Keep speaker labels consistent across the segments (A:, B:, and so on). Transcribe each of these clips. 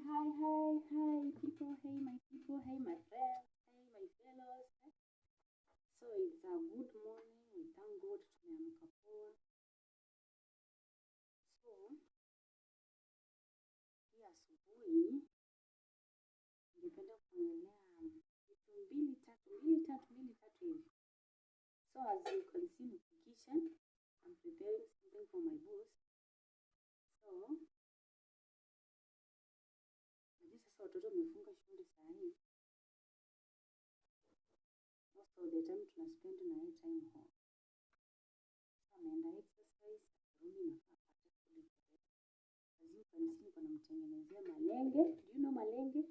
A: Hi, people. Hey, my people. Hey, my friends. Hey, my fellows. So it's a good morning. We thank God tumeamka poa. So hii asubuhi ningependa kuongelea vitu mbili tatu hivi. So as you can see in the kitchen, I'm preparing something for my boss. So najua sasa watoto wamefunga shule saa hii. Most of the time tunaspend na yeye time home. So ameenda exercise, rudi nafaa apate food correct. As you can see kuna mtengenezea malenge. Do you know malenge?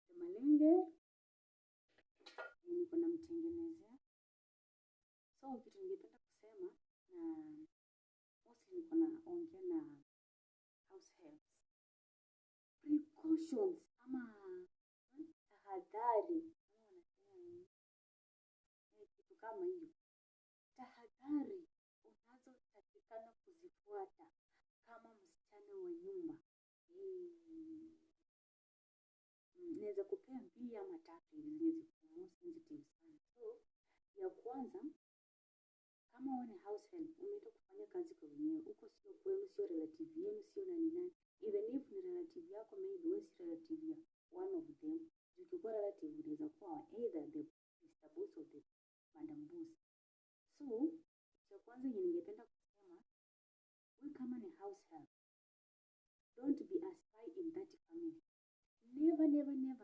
A: The malenge niko namtengenezea. So kitu ningependa kusema na mostly niko naongea na house helps. Precautions ama tahadhari. Kitu kama hiyo. Tahadhari unazotakikana kuzifuata kama msichana wa nyumba. Naweza kupea 2 ama 3 hizi ziko sensitive sana. So ya kwanza, kama wewe ni house help umeenda kufanya kazi kwa wenyewe, uko sio kwenu, sio relative yenu, sio nani, even if ni relative yako, maybe wewe si relative ya one of them, ukikuwa relative unaweza kuwa either the Mr. Boss or the Madam Boss. So cha kwanza ningependa kusema, wewe kama ni house help, don't be a spy in that family. Never, even in a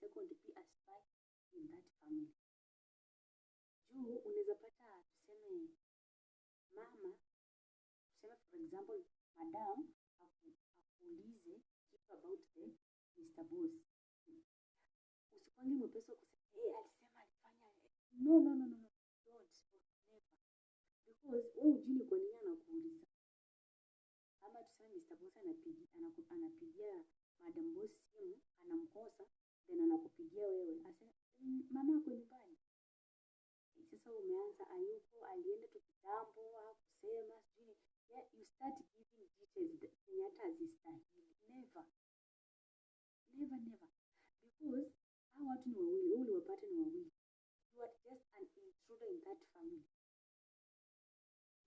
A: second, be a spy in that family. Juu unaweza pata tuseme mama, tuseme for example madam akuulize kitu about the Mr. Boss. Usipange mpesa kusema alisema alifanya no, don't, never. Because wewe hujui kwa nini anakuuliza. Kama tuseme Mr. Boss anapigia Madam Boss simu, anamkosa, then anakupigia wewe. Asema mama ako nyumbani. Sasa umeanza ayuko, alienda tu kitambo, hakusema sijui. Yeah, you start giving details zenye hata hazistahili. Never. Because hao watu ni wawili, wewe uliwapata ni wawili. You are just an intruder in that family.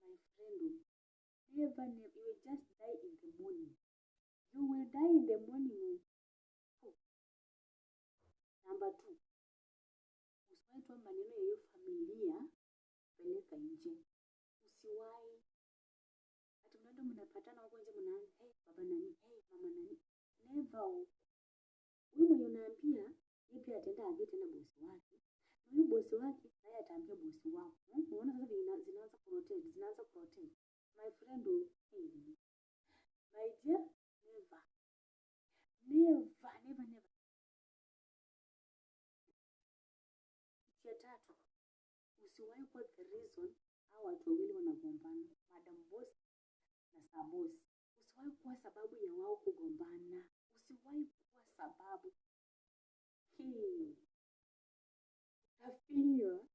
A: My friend, never, you will just die in the morning. You will die in the morning. Number 2, usiwahi maneno ya hiyo familia peleka nje. Usiwahi. Hata mnaenda mnapatana huko nje mnaanza, hey baba nani, hey mama nani. Never. Wewe mwenye unaambia, yeye pia ataenda ambie tena bosi wake. Na huyo bosi wake naye ataambia bosi wako. Unaona sasa zinaanza kurotate. My friend, hey. My dear, never. Ya 3, usiwahi kuwa the reason hao watu wawili wanagombana, Madam Boss na Sir Boss. Usiwahi kuwa sababu ya wao kugombana. Usiwahi kuwa sababu. Utafinywa.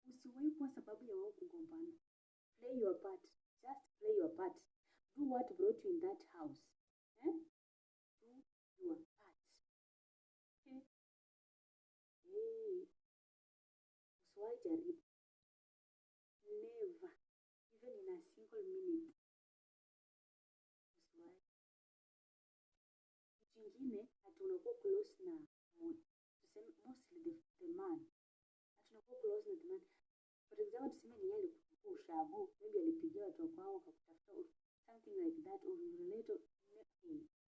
A: Usiwahi kuwa sababu ya wao kugombana. Play your part. Just play your part. Do what brought you in that house. Do your part. Usiwahi jaribu. Never. Even in a single minute. Usiwahi. Kitu ingine, hatunakuwa close na tuseme mostly the man. Hatunakuwa close na the man. For example, tuseme ni yeye alikuwa ushago, maybe alipigia watu kwao wakakutafuta something like that, or related.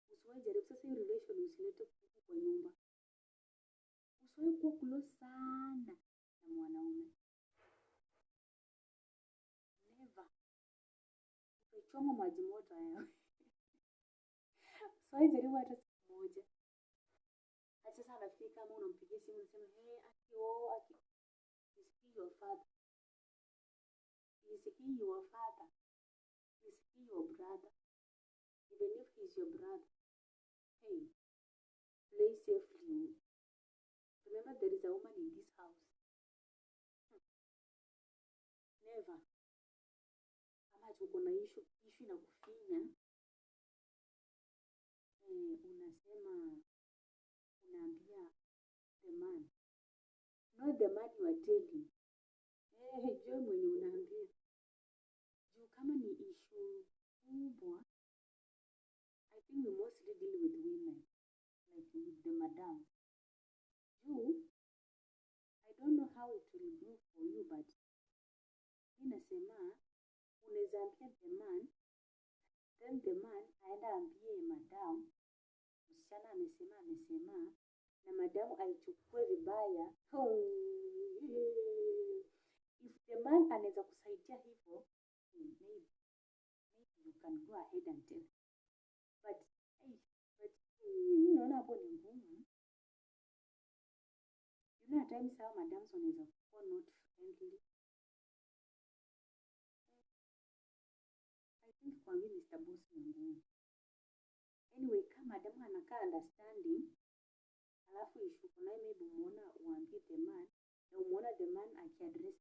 A: Usiwahi jaribu. Sasa hiyo relation usilete kuku kwa nyumba. Usiwahi kuwa close sana na mwanaume. Never. Utachoma maji moto hayo. Usiwahi jaribu hata siku moja. Hata sasa anafika kama unampigia simu unasema aki is he your father? Is he your father? Is he your brother? Even if he's your brother, hey, play safely. Remember, there is a woman in this house. Never. Kama tuko na issue na kufinya, man, not the man you are telling. Jua mwenye unaambia. Juu kama ni issue kubwa, I think we mostly deal with women, like with the madam. Juu, I don't know how it will go for you, but mi nasema unaweza ambia the man, then the man aenda ambie madam, msichana amesema, na madamu aichukue vibaya. If the man anaweza kusaidia hivyo, maybe you can go ahead and tell. But naona hapo ni ngumu. You know, at times how madams wanaweza kuwa not friendly. I think kwa mimi Mr. Boss ni ngumu. Anyway, kama madam anakaa understanding, alafu issue kuna maybe umeona uambie the man, na umeona the man akiaddress